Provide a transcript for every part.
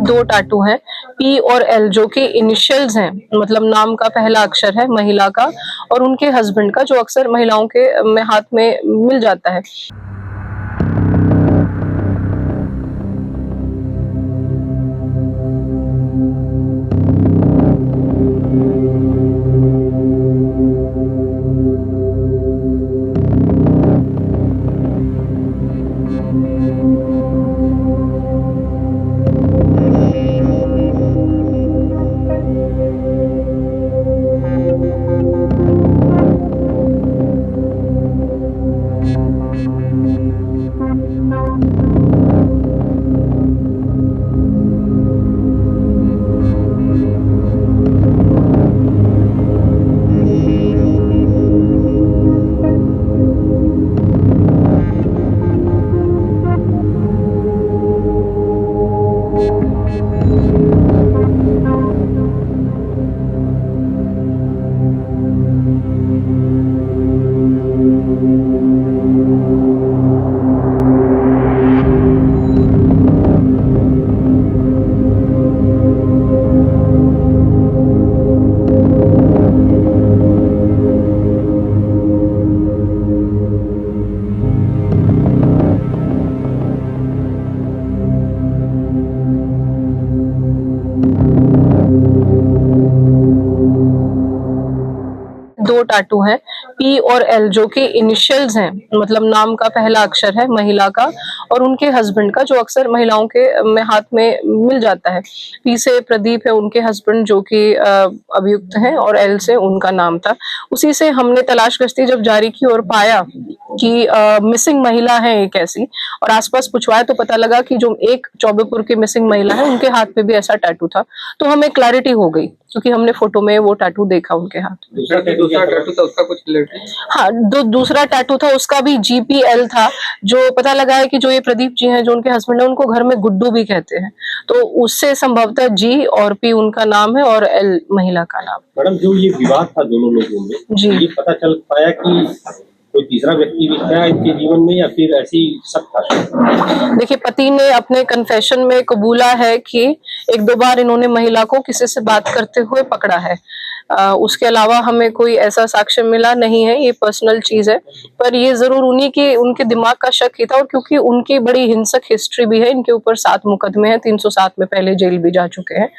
दो टाटू हैं, पी और एल, जो कि इनिशियल्स हैं, मतलब नाम का पहला अक्षर है महिला का और उनके हस्बैंड का, जो अक्सर महिलाओं के में हाथ में मिल जाता है। दो टाटू हैं, पी और एल, जो कि इनिशियल्स हैं, मतलब नाम का पहला अक्षर है महिला का और उनके हस्बैंड का, जो अक्सर महिलाओं के में हाथ में मिल जाता है। पी से प्रदीप है उनके हस्बैंड, जो कि अभियुक्त हैं, और एल से उनका नाम था। उसी से हमने तलाश गश्ती जब जारी की और पाया कि मिसिंग महिला है एक ऐसी, और आसपास पूछवाया तो पता लगा कि जो एक चौबेपुर की मिसिंग महिला है उनके हाथ में भी ऐसा टैटू था। तो हमें क्लैरिटी हो गई क्योंकि हमने फोटो में वो टैटू देखा उनके हाथ में। दूसरा टैटू था उसका कुछ रिलेटेड? हाँ, दूसरा टैटू था उसका भी GPL था। जो पता लगा है कि जो ये प्रदीप जी हैं, जो उनके हस्बैंड है, उनको घर में गुड्डू भी कहते हैं, तो उससे संभवतः G और P उनका नाम है और L महिला का नाम। मैडम, जो ये विवाद था दोनों लोगों में, जी, ये पता चल पाया कि कोई तीसरा व्यक्ति भी था इनके जीवन में या फिर ऐसी शक था? देखिए, पति ने अपने कन्फेशन में कबूला है कि एक दो बार इन्होंने महिला को किसी से बात करते हुए पकड़ा है। उसके अलावा हमें कोई ऐसा साक्ष्य मिला नहीं है, ये पर्सनल चीज है, पर ये जरूर उनके दिमाग का शक ही था, और क्योंकि उनकी बड़ी हिंसक हिस्ट्री भी है, इनके ऊपर 7 मुकदमे हैं, 307 में पहले जेल भी जा चुके हैं,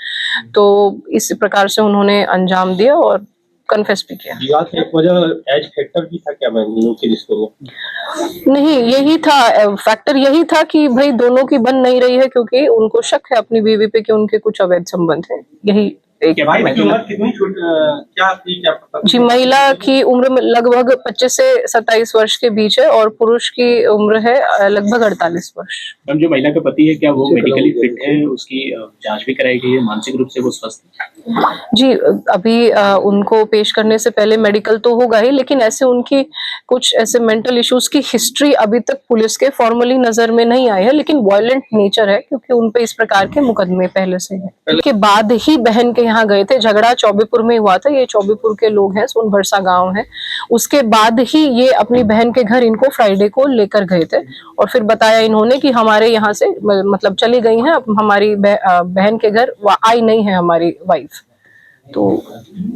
तो इस प्रकार से उन्होंने अंजाम दिया और कन्फेस भी किया। विवाद की एक वजह एज फैक्टर भी था क्या मैम दोनों के रिश्तों में? नहीं, यही था फैक्टर, यही था कि भाई दोनों की बन नहीं रही है, क्योंकि उनको शक है अपनी बीवी पे कि उनके कुछ अवैध संबंध है। यही एक क्या पता? जी, महिला की उम्र में लगभग 25 से 27 वर्ष के बीच है और पुरुष की उम्र है लगभग 48 वर्ष। मैम, जो महिला का पति है क्या वो मेडिकली फिट है? उसकी जांच भी कराई गई है? मानसिक रूप से वो स्वस्थ है? जी, अभी उनको पेश करने से पहले मेडिकल तो होगा ही, लेकिन ऐसे उनकी कुछ ऐसे मेंटल इश्यूज की हिस्ट्री अभी तक पुलिस के फॉर्मली नजर में नहीं आई है, लेकिन वायलेंट नेचर है क्योंकि उनपे इस प्रकार के मुकदमे पहले से हैं। उसके बाद ही बहन के यहाँ गए थे, झगड़ा चौबेपुर में हुआ था, ये चौबेपुर के लोग हैं, सोनभरसा गांव है। उसके बाद ही ये अपनी बहन के घर इनको फ्राइडे को लेकर गए थे और फिर बताया इन्होंने कि हमारे यहाँ से मतलब चली गई हैं, अब हमारी बहन के घर आई नहीं है हमारी वाइफ। तो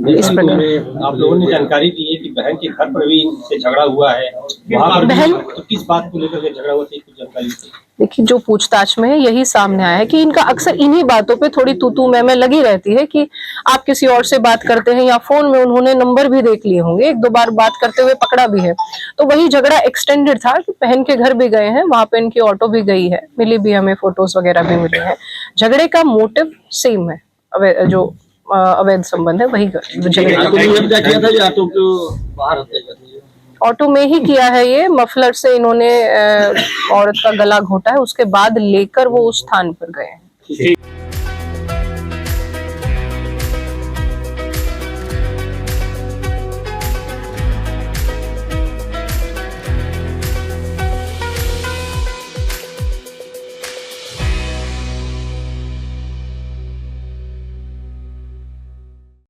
इस प्रकार आप लोगों ने जानकारी दी है कि बहन के घर पर भी इनसे झगड़ा हुआ है, वहाँ पर बहन तो किस बात को लेकर के झगड़ा हुआ था, कुछ जानकारी दी? देखिए, जो पूछताछ में है यही सामने आया है कि इनका अक्सर इन्हीं बातों पे थोड़ी तू मैं लगी रहती है कि आप किसी और से बात करते हैं, या फोन में उन्होंने नंबर भी देख लिए होंगे, एक दो बार बात करते हुए पकड़ा भी है, तो वही झगड़ा एक्सटेंडेड था कि बहन के घर भी गए हैं, वहां पे इनकी ऑटो भी गई है, मिली भी, हमें फोटोज वगैरह भी मिले हैं। झगड़े का मोटिव सेम है, जो अवैध संबंध है वही ऑटो में ही किया है। ये मफलर से इन्होंने औरत का गला घोटा है, उसके बाद लेकर वो उस स्थान पर गए हैं।